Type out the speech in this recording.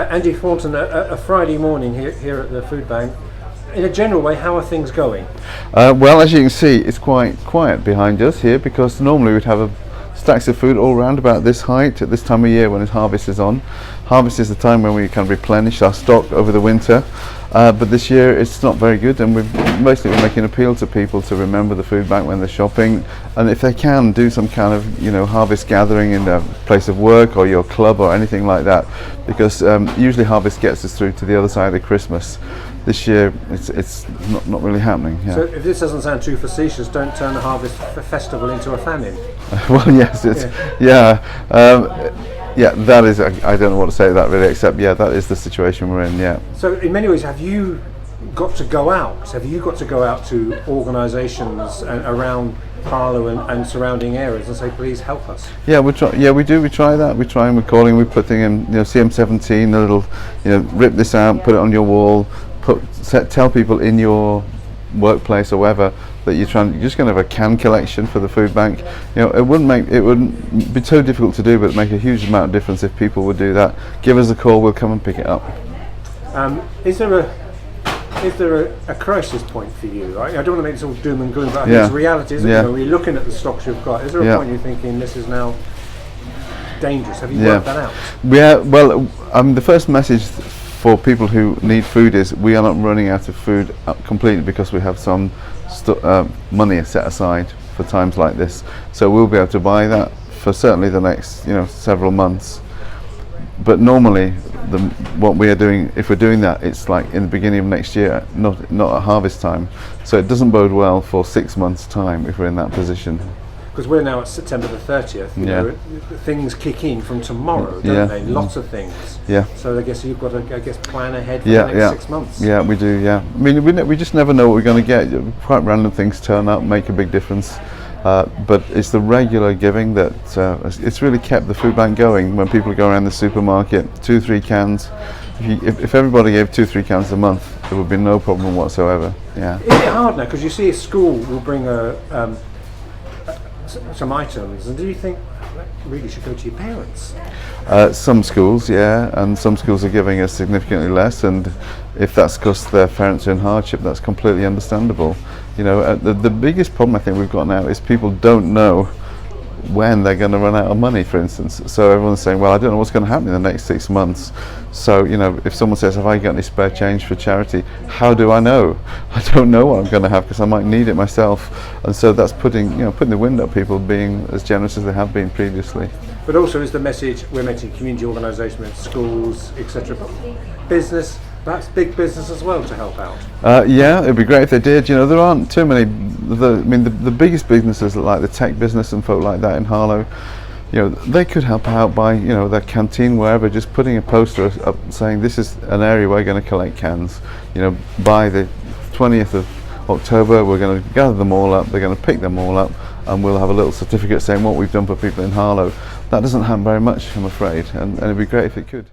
Andy Thornton, a Friday morning here at the food bank. In a general way, how are things going? Well, as you can see, it's quite quiet behind us here, because normally we'd have stacks of food all around about this height at this time of year when harvest is on. Harvest is the time when we can replenish our stock over the winter, but this year it's not very good, and we've basically been making an appeal to people to remember the food bank when they're shopping, and if they can, do some kind of harvest gathering in a place of work or your club or anything like that, because usually harvest gets us through to the other side of Christmas. This year it's not really happening. Yeah. So if this doesn't sound too facetious, don't turn the harvest festival into a famine. Well, yes, yeah, that is, I don't know what to say to that really, except that is the situation we're in. Yeah. So in many ways, have you got to go out? Have you got to go out to organisations around Harlow and surrounding areas and say, please help us? Yeah, we try. Yeah, we do. We try that. We try, and we're calling. We're putting in, CM17, a little, rip this out, put it on your wall. Tell people in your workplace or wherever that you're just going to have a can collection for the food bank. It wouldn't be so difficult to do, but it'd make a huge amount of difference if people would do that. Give us a call, we'll come and pick it up. Is there a crisis point for you? I don't want to make this all doom and gloom, but I think it's reality, isn't it? When you're looking at the stocks you've got, is there a point you're thinking this is now dangerous? Have you worked that out? Yeah, well, the first message for people who need food is we are not running out of food completely, because we have some money set aside for times like this, so we'll be able to buy that for certainly the next several months. But normally what we are doing, if we're doing that, it's like in the beginning of next year, not at harvest time, so it doesn't bode well for 6 months time if we're in that position. Because we're now at September the 30th, things kick in from tomorrow, don't they? Lots of things. Yeah. So I guess you've got to plan ahead for the next 6 months. Yeah, we do. Yeah. I mean, we just never know what we're going to get. Quite random things turn up, make a big difference. But it's the regular giving that it's really kept the food bank going. When people go around the supermarket, 2-3 cans. If everybody gave 2-3 cans a month, there would be no problem whatsoever. Yeah. Is it hard now? Because you see a school will bring some items, and do you think that really should go to your parents? Some schools, and some schools are giving us significantly less, and if that's because their parents are in hardship, that's completely understandable. The biggest problem I think we've got now is people don't know when they're going to run out of money, for instance. So everyone's saying, well, I don't know what's going to happen in the next 6 months. So, if someone says, have I got any spare change for charity? How do I know? I don't know what I'm going to have, because I might need it myself. And so that's putting the wind up people being as generous as they have been previously. But also is the message, we're mentioning community organisations, schools, etc. Business, perhaps big business as well, to help out. It'd be great if they did. There aren't too many. The biggest businesses like the tech business and folk like that in Harlow, they could help out by their canteen, wherever, just putting a poster up saying this is an area we're going to collect cans. By the 20th of October we're going to gather them all up. They're going to pick them all up, and we'll have a little certificate saying what we've done for people in Harlow. That doesn't happen very much, I'm afraid, and it'd be great if it could.